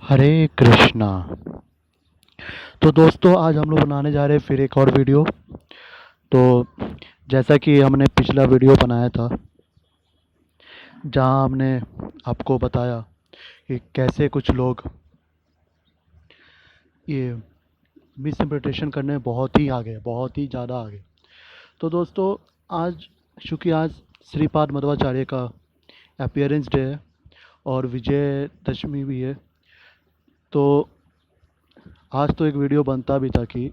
हरे कृष्णा। तो दोस्तों आज हम लोग बनाने जा रहे हैं फिर एक और वीडियो। तो जैसा कि हमने पिछला वीडियो बनाया था जहां हमने आपको बताया कि कैसे कुछ लोग ये मिस इंटरप्रिटेशन करने में बहुत ही आगे, बहुत ही ज़्यादा आगे। तो दोस्तों आज, चूँकि आज श्रीपाद मध्वाचार्य का अपीयरेंस डे है और विजयदशमी भी है, तो आज तो एक वीडियो बनता भी था कि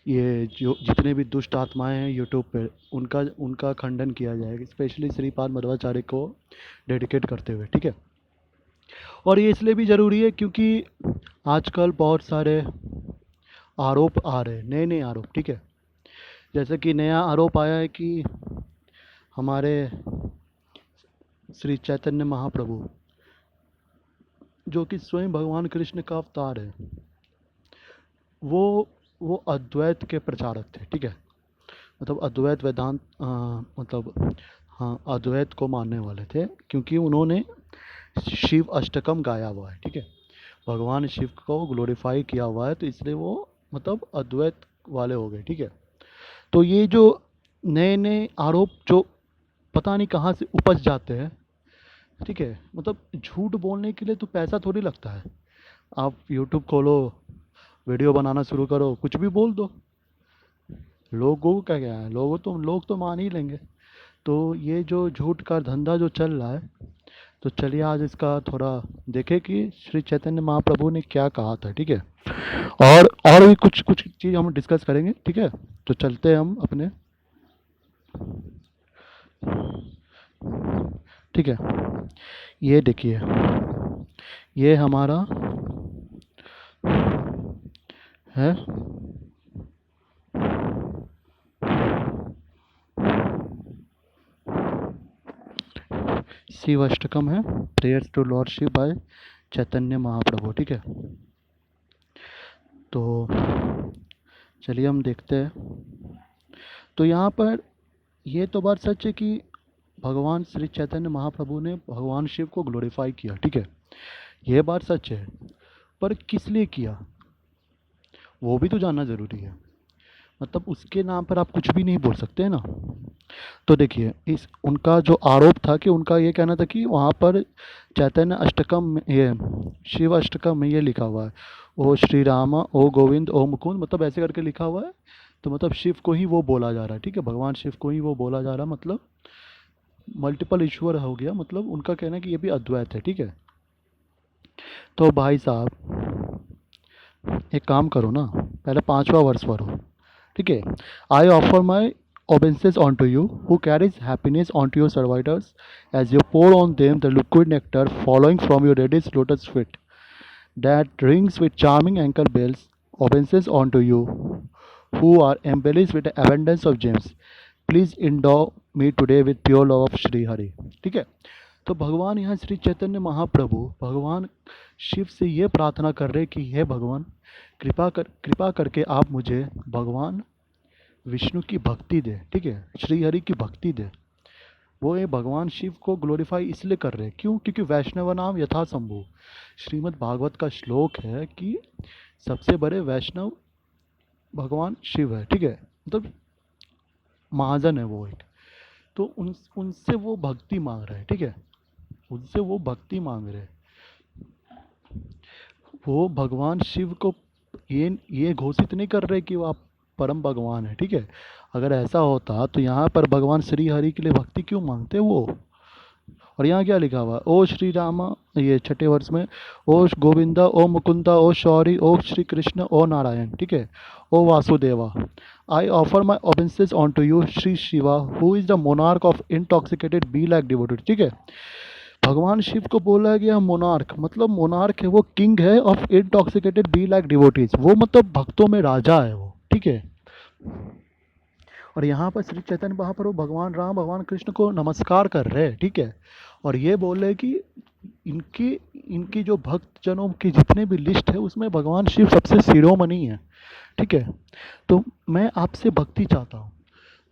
ये जो जितने भी दुष्ट आत्माएं हैं यूट्यूब पे उनका उनका खंडन किया जाएगा, स्पेशली श्रीपाद मध्वाचार्य को डेडिकेट करते हुए, ठीक है। और ये इसलिए भी ज़रूरी है क्योंकि आजकल बहुत सारे आरोप आ रहे हैं, नए नए आरोप, ठीक है। जैसे कि नया आरोप आया है कि हमारे श्री चैतन्य महाप्रभु, जो कि स्वयं भगवान कृष्ण का अवतार है, वो अद्वैत के प्रचारक थे, ठीक है। मतलब अद्वैत वेदांत मतलब हाँ, अद्वैत को मानने वाले थे क्योंकि उन्होंने शिव अष्टकम गाया हुआ है, ठीक है। भगवान शिव को ग्लोरीफाई किया हुआ है, तो इसलिए वो मतलब अद्वैत वाले हो गए, ठीक है। तो ये जो नए नए आरोप जो पता नहीं कहाँ से उपज जाते हैं, ठीक है। मतलब झूठ बोलने के लिए तो पैसा थोड़ी लगता है। आप यूट्यूब खोलो, वीडियो बनाना शुरू करो, कुछ भी बोल दो, लोगों को क्या है, लोग तो मान ही लेंगे। तो ये जो झूठ का धंधा जो चल रहा है, तो चलिए आज इसका थोड़ा देखें कि श्री चैतन्य महाप्रभु ने क्या कहा था, ठीक है। और भी कुछ कुछ चीज़ हम डिस्कस करेंगे, ठीक है। तो चलते हैं हम अपने, ठीक है। ये देखिए, ये हमारा है शिव अष्टकम, है prayers to lord Shiva by Chaitanya Mahaprabhu, ठीक है। तो चलिए हम देखते हैं। तो यहाँ पर ये तो बात सच है कि भगवान श्री चैतन्य महाप्रभु ने भगवान शिव को ग्लोरीफाई किया, ठीक है। ये बात सच है, पर किस लिए किया वो भी तो जानना ज़रूरी है। मतलब उसके नाम पर आप कुछ भी नहीं बोल सकते हैं ना। तो देखिए, इस उनका जो आरोप था कि उनका ये कहना था कि वहाँ पर चैतन्य अष्टकम में, ये शिव अष्टकम में ये लिखा हुआ है, ओ श्री राम ओ गोविंद ओ मुकुंद, मतलब ऐसे करके लिखा हुआ है। तो मतलब शिव को ही वो बोला जा रहा है, ठीक है। भगवान शिव को ही वो बोला जा रहा है, मतलब मल्टीपल ईश्वर हो गया। मतलब उनका कहना है कि ये भी अद्वैत है, ठीक है। तो भाई साहब एक काम करो ना, पहले पांचवा वर्ष पढ़ो, ठीक है। आई offer my obeisance unto you, who carries happiness unto your servitors, as you pour on them the liquid nectar flowing from your reddish lotus feet, that rings with charming ankle bells. Obeisance unto you, who are embellished with the abundance of gems. Please endow me today with pure love of Shri Hari, ठीक है। तो भगवान यहाँ श्री चैतन्य महाप्रभु भगवान शिव से ये प्रार्थना कर रहे कि हे भगवान, कृपा करके आप मुझे भगवान विष्णु की भक्ति दे, ठीक है, श्री हरि की भक्ति दे। वो ये भगवान शिव को ग्लोरीफाई इसलिए कर रहे हैं, क्यों? क्योंकि वैष्णव नाम यथा शंभु, श्रीमद् भागवत का श्लोक है कि सबसे बड़े वैष्णव भगवान शिव है, ठीक है। मतलब महाजन है वो एक। तो उनसे वो भक्ति मांग रहे हैं, ठीक है। उनसे वो भक्ति मांग रहे हैं। वो भगवान शिव को ये घोषित नहीं कर रहे कि वो आप परम भगवान है, ठीक है। अगर ऐसा होता तो यहाँ पर भगवान श्री हरि के लिए भक्ति क्यों मांगते वो। और यहाँ क्या लिखा हुआ, ओ श्री रामा, ये छठे वर्ष में, ओ गोविंदा ओ मुकुंदा ओ शौरी ओ श्री कृष्ण ओ नारायण, ठीक है, O Vasudeva, I offer my obeisances on to you Shri Shiva, who is the monarch of intoxicated be like devoted, ठीक है। भगवान शिव को बोला गया मोनार्क, मतलब मोनार्क है वो, किंग है of intoxicated be like devotees, वो मतलब भक्तों में राजा है वो, ठीक है। और यहाँ पर श्री चैतन्य महाप्रभु भगवान राम भगवान कृष्ण को नमस्कार कर रहे हैं, ठीक है। और ये बोल रहे कि इनकी इनकी जो भक्त जनों की जितने भी लिस्ट है उसमें भगवान शिव सबसे शिरोमणि है, ठीक है। तो मैं आपसे भक्ति चाहता हूँ।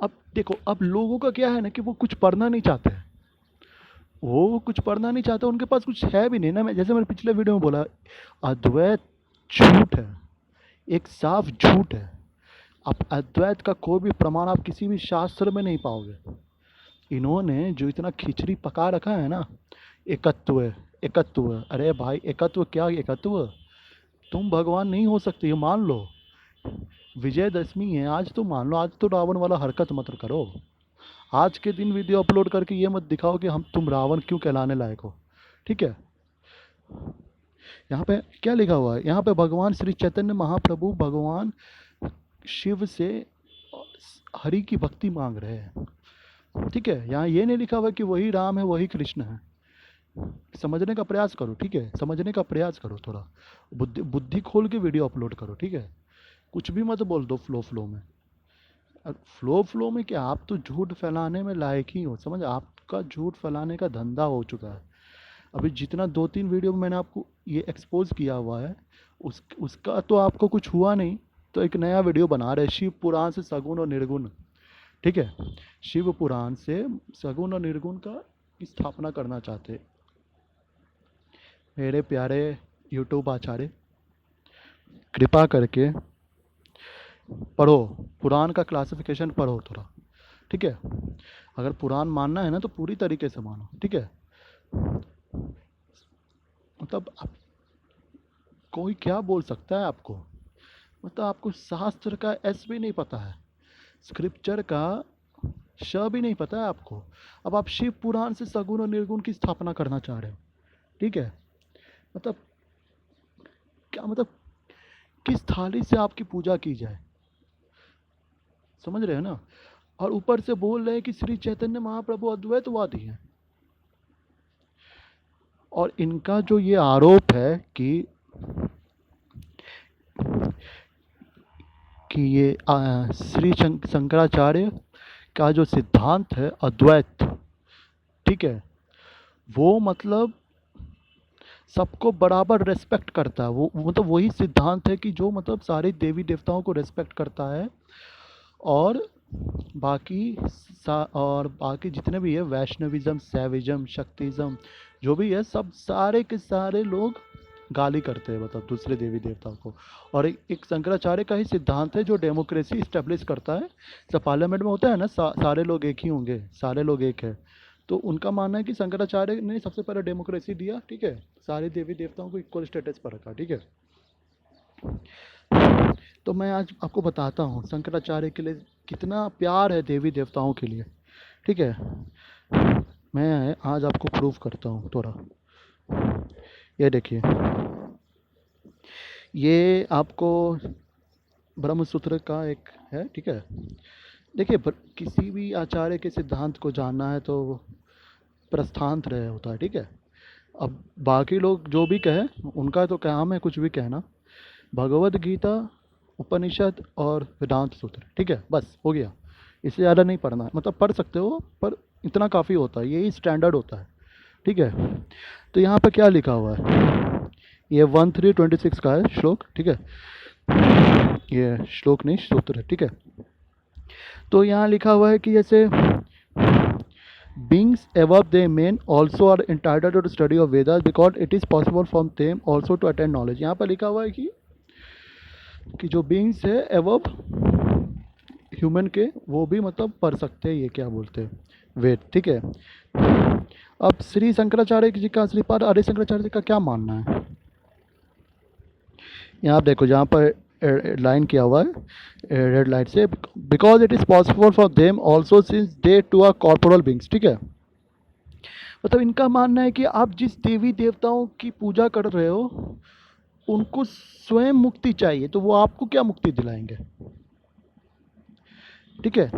अब देखो, अब लोगों का क्या है ना कि वो कुछ पढ़ना नहीं चाहते हैं। वो कुछ पढ़ना नहीं चाहते, उनके पास कुछ है भी नहीं ना। मैं जैसे मैंने पिछले वीडियो में बोला, अद्वैत झूठ है, एक साफ झूठ है। आप अद्वैत का कोई भी प्रमाण आप किसी भी शास्त्र में नहीं पाओगे। इन्होंने जो इतना खिचड़ी पका रखा है ना, एकत्व, एकत्व, अरे भाई एकत्व क्या एकत्व? तुम भगवान नहीं हो सकते, ये मान लो। विजयदशमी है आज, तो मान लो, आज तो रावण वाला हरकत मत करो। आज के दिन वीडियो अपलोड करके ये मत दिखाओ कि हम तुम रावण क्यों कहलाने लायक हो। ठीक है। यहाँ पे क्या लिखा हुआ है? यहाँ पे भगवान श्री चैतन्य महाप्रभु भगवान शिव से हरि की भक्ति मांग रहे हैं। ठीक है, यहाँ ये नहीं लिखा हुआ कि वही राम है वही कृष्ण है। समझने का प्रयास करो, ठीक है, समझने का प्रयास करो थोड़ा। बुद्धि बुद्धि खोल के वीडियो अपलोड करो, ठीक है। कुछ भी मत बोल दो फ्लो फ्लो में। और फ्लो फ्लो में क्या, आप तो झूठ फैलाने में लायक ही हो, समझ, आपका झूठ फैलाने का धंधा हो चुका है। अभी जितना 2-3 वीडियो में मैंने आपको ये एक्सपोज किया हुआ है, उसका तो आपको कुछ हुआ नहीं, तो एक नया वीडियो बना रहे शिव पुराण से सगुण और निर्गुण। ठीक है, शिव पुराण से सगुण और निर्गुण का स्थापना करना चाहते हैं। मेरे प्यारे यूट्यूब आचार्य, कृपा करके पढ़ो, पुराण का क्लासिफिकेशन पढ़ो थोड़ा। ठीक है, अगर पुराण मानना है ना तो पूरी तरीके से मानो। ठीक है, मतलब आप, कोई क्या बोल सकता है आपको? मतलब आपको शास्त्र का एस भी नहीं पता है, स्क्रिप्चर का श भी नहीं पता है आपको। अब आप शिव पुराण से सगुण और निर्गुण की स्थापना करना चाह रहे हो। ठीक है, मतलब क्या मतलब, किस थाली से आपकी पूजा की जाए? समझ रहे हो ना? और ऊपर से बोल रहे हैं कि श्री चैतन्य महाप्रभु अद्वैतवादी हैं। और इनका जो ये आरोप है कि ये श्री शंकराचार्य का जो सिद्धांत है अद्वैत, ठीक है, वो मतलब सबको बराबर रेस्पेक्ट करता है। वो मतलब वही सिद्धांत है कि जो मतलब सारे देवी देवताओं को रेस्पेक्ट करता है। और बाकी और बाकी जितने भी है, वैष्णविज्म, सैविज्म, शक्तिज्म, जो भी है, सब सारे के सारे लोग गाली करते हैं, मतलब दूसरे देवी देवताओं को। और एक शंकराचार्य का ही सिद्धांत है जो डेमोक्रेसी इस्टेब्लिश करता है। जब पार्लियामेंट में होता है ना, सारे लोग एक ही होंगे, सारे लोग एक है। तो उनका मानना है कि शंकराचार्य ने सबसे पहले डेमोक्रेसी दिया, ठीक है, सारे देवी देवताओं को इक्वल स्टेटस पर रखा। ठीक है, तो मैं आज आपको बताता हूँ शंकराचार्य के लिए कितना प्यार है देवी देवताओं के लिए। ठीक है, मैं आज आपको प्रूफ करता हूँ थोड़ा। ये देखिए, ये आपको ब्रह्मसूत्र का एक है। ठीक है, देखिए, किसी भी आचार्य के सिद्धांत को जानना है तो प्रस्थांत रहे होता है। ठीक है, अब बाकी लोग जो भी कहें, उनका तो काम है कुछ भी कहना। भगवद गीता, उपनिषद और वेदांत सूत्र, ठीक है, बस हो गया। इससे ज़्यादा नहीं पढ़ना है, मतलब पढ़ सकते हो पर इतना काफ़ी होता है, यही स्टैंडर्ड होता है। ठीक है, तो यहाँ पे क्या लिखा हुआ है? ये 1326 का है श्लोक। ठीक है, ये श्लोक नहीं, सूत्र है। ठीक है, तो यहाँ लिखा हुआ है कि जैसे beings above the men also are entitled to the study of Vedas because it is possible for them also to attain knowledge। यहाँ पर लिखा हुआ है कि जो बींग्स है एवब ह्यूमन के, वो भी मतलब पढ़ सकते हैं, ये क्या बोलते हैं, वेद। ठीक है, अब श्री शंकराचार्य जी का, श्रीपाद आर्य शंकराचार्य जी का क्या मानना है? यहाँ आप देखो, जहाँ पर लाइन किया हुआ है रेड लाइट से, because it is possible for them also since they too are corporal beings. ठीक है, मतलब इनका मानना है कि आप जिस देवी देवताओं की पूजा कर रहे हो उनको स्वयं मुक्ति चाहिए, तो वो आपको क्या मुक्ति दिलाएंगे? ठीक है,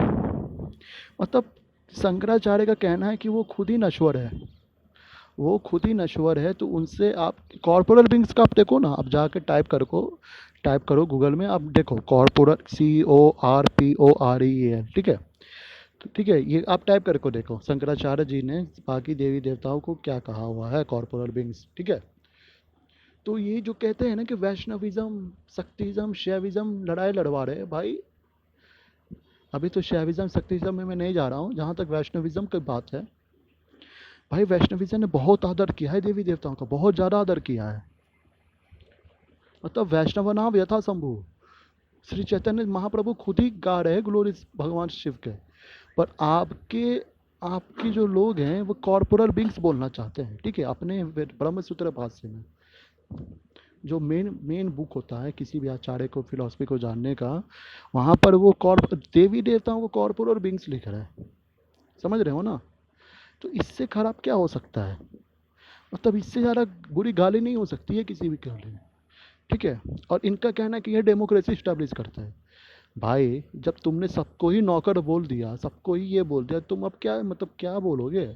मतलब शंकराचार्य का कहना है कि वो खुद ही नश्वर है, वो खुद ही नश्वर है। तो उनसे आप कॉर्पोरल बींग्स का आप देखो ना, आप जाकर टाइप करो गूगल में, आप देखो कॉर्पोरल, CORPOREAL। ठीक है, तो ठीक है, ये आप टाइप करके देखो शंकराचार्य जी ने बाकी देवी देवताओं को क्या कहा हुआ है कॉर्पोरल बींग्स। ठीक है, तो ये जो कहते हैं ना कि वैष्णविज्म, शक्तिज्म, शैविज्म लड़ाई लड़वा रहे हैं भाई, अभी तो शैविज्म शक्तिज्म में मैं नहीं जा रहा हूँ, जहाँ तक वैष्णविज्म की बात है, भाई वैष्णविजन ने बहुत आदर किया है देवी देवताओं का, बहुत ज़्यादा आदर किया है। मतलब वैष्णव नाम यथा शंभु, श्री चैतन्य महाप्रभु खुद ही गा रहे हैं ग्लोरी भगवान शिव के। पर आपके आपके जो लोग हैं वो कॉर्पोरल बींग्स बोलना चाहते हैं, ठीक है, अपने ब्रह्म सूत्र भाष्य में जो मेन मेन बुक होता है किसी भी आचार्य को फिलॉसफी को जानने का, वहाँ पर वो कॉर्प देवी देवताओं को कॉर्पोरल बींग्स लिख रहा है। समझ रहे हो ना? तो इससे खराब क्या हो सकता है? मतलब इससे ज़्यादा बुरी गाली नहीं हो सकती है किसी भी के लिए, ठीक है। और इनका कहना है कि ये डेमोक्रेसी स्टैब्लिश करता है। भाई जब तुमने सबको ही नौकर बोल दिया, सबको ही ये बोल दिया, तुम अब क्या मतलब क्या बोलोगे?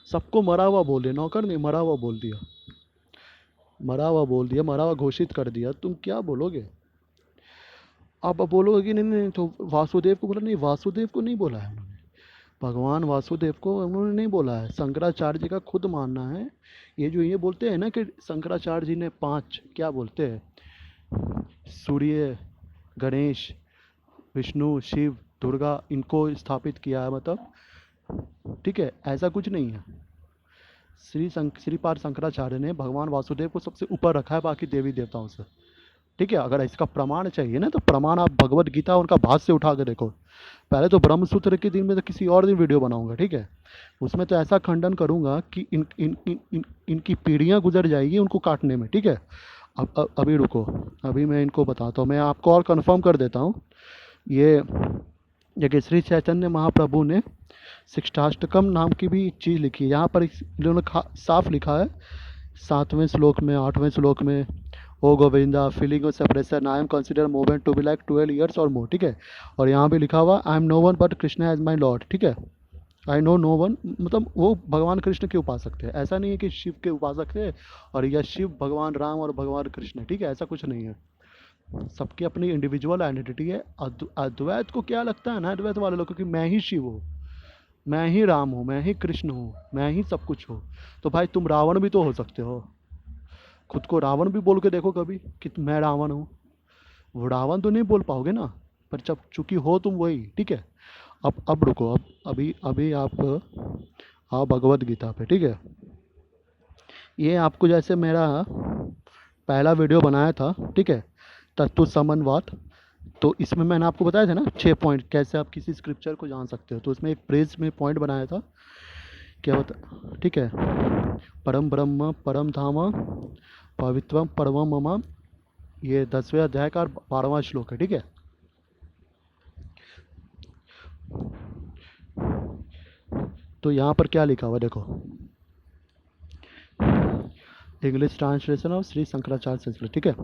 सबको मरा हुआ बोल दिया, नौकर नहीं मरा हुआ बोल दिया, मरा हुआ बोल दिया, मरा हुआ घोषित कर दिया, तुम क्या बोलोगे? आप अब बोलोगे कि नहीं नहीं तो वासुदेव को बोला, नहीं वासुदेव को नहीं बोला है उन्होंने, भगवान वासुदेव को उन्होंने नहीं बोला है, शंकराचार्य जी का खुद मानना है। ये जो ये बोलते हैं ना कि शंकराचार्य जी ने 5 क्या बोलते हैं, सूर्य, गणेश, विष्णु, शिव, दुर्गा, इनको स्थापित किया है, मतलब ठीक है, ऐसा कुछ नहीं है। श्रीपाद शंकराचार्य ने भगवान वासुदेव को सबसे ऊपर रखा है बाकी देवी देवताओं से, ठीक है। अगर इसका प्रमाण चाहिए ना तो प्रमाण आप भगवत गीता उनका भाष्य उठा के देखो। पहले तो ब्रह्मसूत्र के दिन में तो किसी और दिन वीडियो बनाऊंगा, ठीक है। उसमें तो ऐसा खंडन करूंगा कि इनकी पीढ़ियां गुजर जाएगी उनको काटने में, ठीक है। अभी रुको, अभी मैं इनको बताता हूँ, मैं आपको और कंफर्म कर देता हूँ। ये जगह श्री चैतन्य महाप्रभु ने शिष्टाष्टकम नाम की भी एक चीज़ लिखी है। यहाँ पर इन्होंने साफ लिखा है 7वें श्लोक में, 8वें श्लोक में, O Govinda feeling of separation I am consider movement to be like 12 years और मोर, ठीक है। और यहाँ भी लिखा हुआ I am no one but Krishna as my lord, ठीक है। आई नो नो वन, मतलब वो भगवान कृष्ण के उपासक थे, ऐसा नहीं है कि शिव के उपासक थे और या शिव भगवान राम और भगवान कृष्ण, ठीक है, ऐसा कुछ नहीं है। सबकी अपनी इंडिविजुअल आइडेंटिटी है। अद्वैत को क्या लगता है ना, अद्वैत वाले लोगों की मैं ही शिव हूँ, मैं ही राम हूँ, मैं ही कृष्ण हूँ, मैं ही सब कुछ हूँ। तो भाई तुम रावण भी तो हो सकते हो, खुद को रावण भी बोल के देखो कभी कि मैं रावण हूँ। वो रावण तो नहीं बोल पाओगे ना, पर जब चूंकि हो तुम वही, ठीक है। अब रुको, अब अभी अभी आप आओ भगवत गीता पे, ठीक है। ये आपको जैसे मेरा पहला वीडियो बनाया था, ठीक है, तत्व समन्वय, तो इसमें मैंने आपको बताया था ना 6 पॉइंट कैसे आप किसी स्क्रिप्चर को जान सकते हो। तो उसमें एक प्रेज में पॉइंट बनाया था, क्या होता, ठीक है, परम ब्रह्म परम धाम पवित्रम परमम मम, ये 10वें अध्याय का 12वां श्लोक है, ठीक है। तो यहाँ पर क्या लिखा हुआ देखो, English translation of Shri Shankaracharya Sanskrit, ठीक है।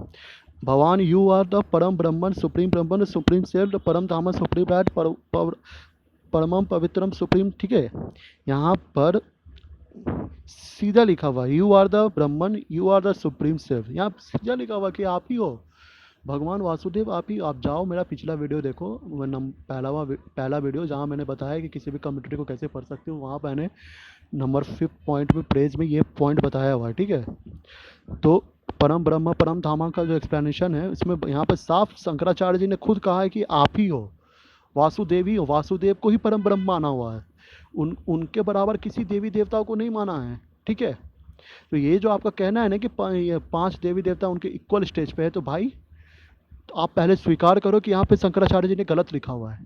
भगवान यू आर द परम ब्रह्मन सुप्रीम सेल्फ परम धाम सुप्रीम राइट परमम पवित्रम सुप्रीम, ठीक है। यहाँ पर सीधा लिखा हुआ you are the Brahman, you are the supreme self, यहाँ सीधा लिखा हुआ कि आप ही हो भगवान वासुदेव, आप ही। आप जाओ मेरा पिछला वीडियो देखो, पहला वीडियो जहाँ मैंने बताया कि किसी भी कम्युनिटी को कैसे पढ़ सकते हो, वहाँ मैंने नंबर 5 पॉइंट में प्रेज में ये पॉइंट बताया हुआ है, ठीक है। तो परम ब्रह्म परम धामा का जो एक्सप्लेनेशन है इसमें यहाँ पर साफ शंकराचार्य जी ने खुद कहा है कि आप ही हो, वासुदेव ही हो, वासुदेव को ही परम ब्रह्म माना हुआ है, उनके बराबर किसी देवी देवताओं को नहीं माना है, ठीक है। तो ये जो आपका कहना है ना कि 5 देवी देवता उनके इक्वल स्टेज पे है, तो भाई तो आप पहले स्वीकार करो कि यहाँ पे शंकराचार्य जी ने गलत लिखा हुआ है,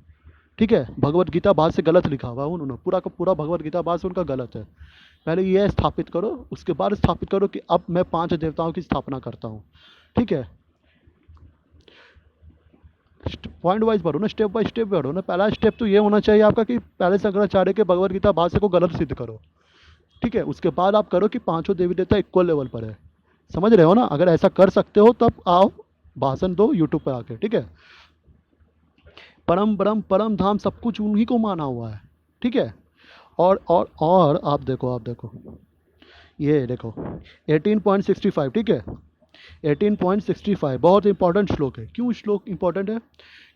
ठीक है। भगवत गीता भाष्य से गलत लिखा हुआ है उन्होंने, पूरा का पूरा भगवत गीता भाष्य उनका गलत है। पहले ये स्थापित करो, उसके बाद स्थापित करो कि अब मैं 5 देवताओं की स्थापना करता हूँ, ठीक है। पॉइंट वाइज पढ़ो ना, स्टेप बाय स्टेप पढ़ो ना। पहला स्टेप तो ये होना चाहिए आपका कि पहले शंकराचार्य के भगवत गीता भाष्य को गलत सिद्ध करो, ठीक है। उसके बाद आप करो कि 5 देवी देवता इक्वल लेवल पर है। समझ रहे हो ना? अगर ऐसा कर सकते हो तब आओ भाषण दो यूट्यूब पर आके, ठीक है। परम ब्रह्म परम धाम सब कुछ उन्हीं को माना हुआ है, ठीक है। और आप देखो ये देखो 18.65, ठीक है। 18.65 बहुत इंपॉर्टेंट श्लोक है। क्यों श्लोक इंपॉर्टेंट है?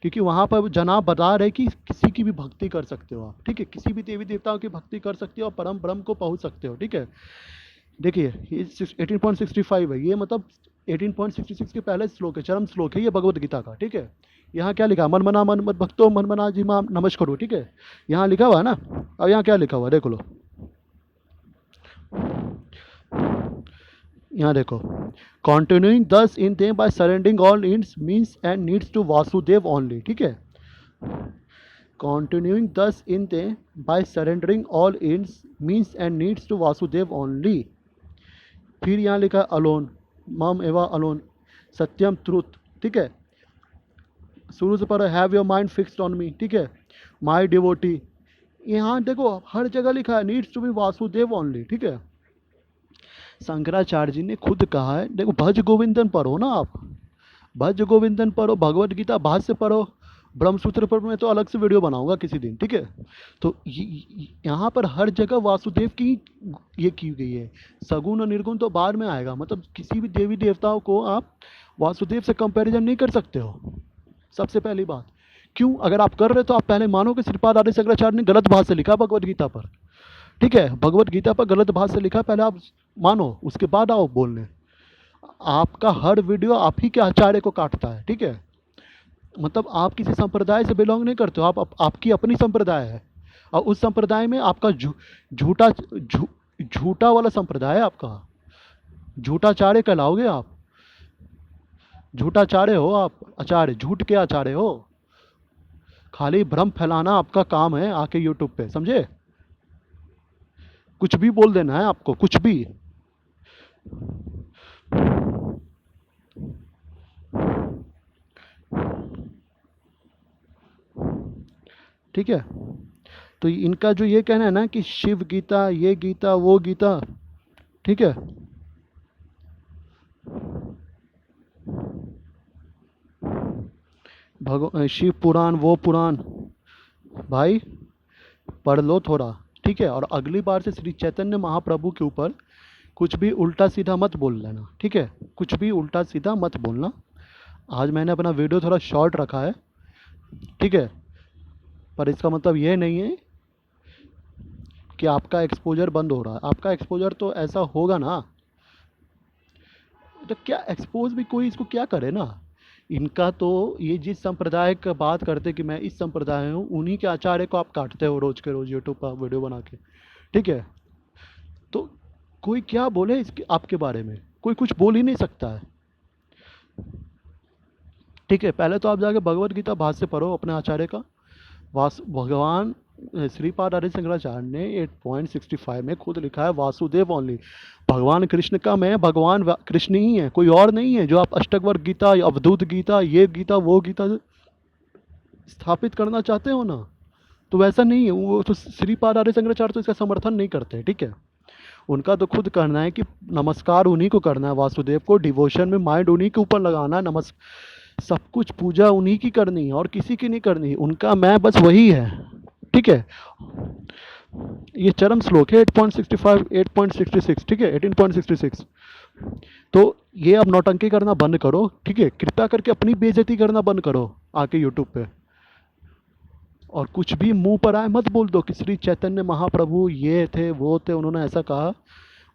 क्योंकि वहाँ पर जनाब बता रहे कि किसी की भी भक्ति कर सकते हो आप, ठीक है, किसी भी देवी देवताओं की भक्ति कर सकते हो और परम ब्रह्म को पहुँच सकते हो, ठीक है। देखिए ये 18.65 है, ये मतलब 18.66 के पहले श्लोक है, चरम श्लोक है ये भगवत गीता का, ठीक है। यहाँ क्या लिखा है, मन मना मन मत भक्तो मन मना जी माम नमस्कार करो, ठीक है। यहाँ लिखा हुआ है ना। अब यहाँ क्या लिखा हुआ है देख लो, यहाँ देखो, continuing thus in them by surrendering all ends means and needs to Vasudev only, ठीक है। Continuing thus in them by surrendering all ends means and needs to Vasudev only. फिर यहाँ लिखा अलोन, मम एवा अलोन, सत्यम ट्रूथ, ठीक है। शुरू से पर have your mind fixed on me, ठीक है। माई डिवोटी, यहाँ देखो हर जगह लिखा है needs to be Vasudev only, ठीक है। शंकराचार्य जी ने खुद कहा है, देखो भज गोविंदन पढ़ो ना आप, भज गोविंदन पढ़ो, भगवत गीता भाष्य पढ़ो, ब्रह्मसूत्र पर मैं तो अलग से वीडियो बनाऊंगा किसी दिन, ठीक है। तो यहाँ पर हर जगह वासुदेव की ये की गई है। सगुण और निर्गुण तो बाद में आएगा, मतलब किसी भी देवी देवताओं को आप वासुदेव से कंपैरिजन नहीं कर सकते हो, सबसे पहली बात। क्यों, अगर आप कर रहे तो आप पहले मानो कि श्रीपाद आदि शंकराचार्य ने गलत भाषा लिखा भगवत गीता पर, ठीक है। भगवत गीता पर गलत भाषा लिखा, पहले आप मानो, उसके बाद आओ बोलने। आपका हर वीडियो आप ही के आचार्य को काटता है, ठीक है। मतलब आप किसी संप्रदाय से बिलोंग नहीं करते हो, आपकी अपनी संप्रदाय है, और उस संप्रदाय में आपका झूठा वाला संप्रदाय है आपका, झूठाचार्य कहलाओगे आप, झूठाचार्य हो आप, आचार्य, झूठ के आचार्य हो। खाली भ्रम फैलाना आपका काम है आके यूट्यूब पे, समझे। कुछ भी बोल देना है आपको, कुछ भी। ठीक है। तो इनका जो ये कहना है ना कि शिव गीता, ये गीता, वो गीता, ठीक है। शिव पुराण, वो पुराण, भाई पढ़ लो थोड़ा, ठीक है। और अगली बार से श्री चैतन्य महाप्रभु के ऊपर कुछ भी उल्टा सीधा मत बोल लेना, ठीक है। कुछ भी उल्टा सीधा मत बोलना। आज मैंने अपना वीडियो थोड़ा शॉर्ट रखा है, ठीक है, पर इसका मतलब ये नहीं है कि आपका एक्सपोजर बंद हो रहा है। आपका एक्सपोजर तो ऐसा होगा ना, तो क्या एक्सपोज भी कोई इसको क्या करे ना। इनका तो ये जिस संप्रदाय का बात करते कि मैं इस संप्रदाय हूँ, उन्हीं के आचार्य को आप काटते हो रोज के रोज यूट्यूब पर वीडियो बना के, ठीक है। तो कोई क्या बोले इसके आपके बारे में, कोई कुछ बोल ही नहीं सकता है, ठीक है। पहले तो आप जाके भगवत गीता भाष्य पढ़ो अपने आचार्य का। भगवान श्रीपाद आदि शंकराचार्य ने 8.65 में खुद लिखा है वासुदेव ओनली। भगवान कृष्ण का मैं भगवान कृष्ण ही है, कोई और नहीं है। जो आप अष्टकवर्ग गीता, अवधूत गीता, ये गीता, वो गीता स्थापित करना चाहते हो ना, तो वैसा नहीं है। वो तो श्रीपाद आदि शंकराचार्य तो इसका समर्थन नहीं करते, ठीक है। उनका तो खुद करना है कि नमस्कार उन्हीं को करना है, वासुदेव को, डिवोशन में माइंड उन्हीं के ऊपर लगाना है, सब कुछ पूजा उन्हीं की करनी है और किसी की नहीं करनी है। उनका मैं बस वही है, ठीक है। ये चरम श्लोक है 8.65, 8.66, ठीक है, 18.66। तो ये अब नौटंकी करना बंद करो, ठीक है। कृपया करके अपनी बेइज्जती करना बंद करो आके यूट्यूब पे, और कुछ भी मुंह पर आए मत बोल दो कि श्री चैतन्य महाप्रभु ये थे, वो थे, उन्होंने ऐसा कहा।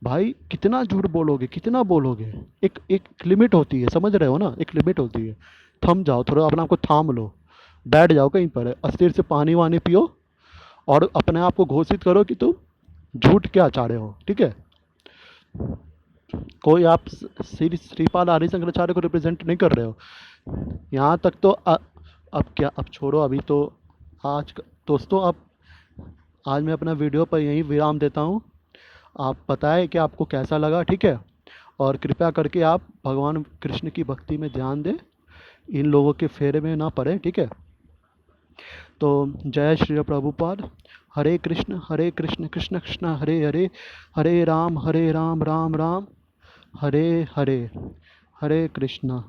भाई कितना झूठ बोलोगे, कितना बोलोगे। एक एक लिमिट होती है, समझ रहे हो ना, एक लिमिट होती है। थम जाओ थोड़ा, अपने आप को थाम लो, बैठ जाओ कहीं पर, अस्थिर से पानी वानी पियो, और अपने आप को घोषित करो कि तुम झूठ के आचार्य हो, ठीक है। कोई आप श्रीपाद आदि शंकराचार्य को रिप्रेजेंट नहीं कर रहे हो। यहाँ तक तो अब क्या, अब छोड़ो। अभी तो दोस्तों, अब आज मैं अपना वीडियो पर यहीं विराम देता हूँ। आप बताएं कि आपको कैसा लगा, ठीक है। और कृपया करके आप भगवान कृष्ण की भक्ति में ध्यान दें, इन लोगों के फेरे में ना पड़े, ठीक है। तो जय श्री प्रभुपाद। हरे कृष्ण कृष्ण कृष्ण हरे हरे, हरे राम राम राम हरे हरे, हरे कृष्ण।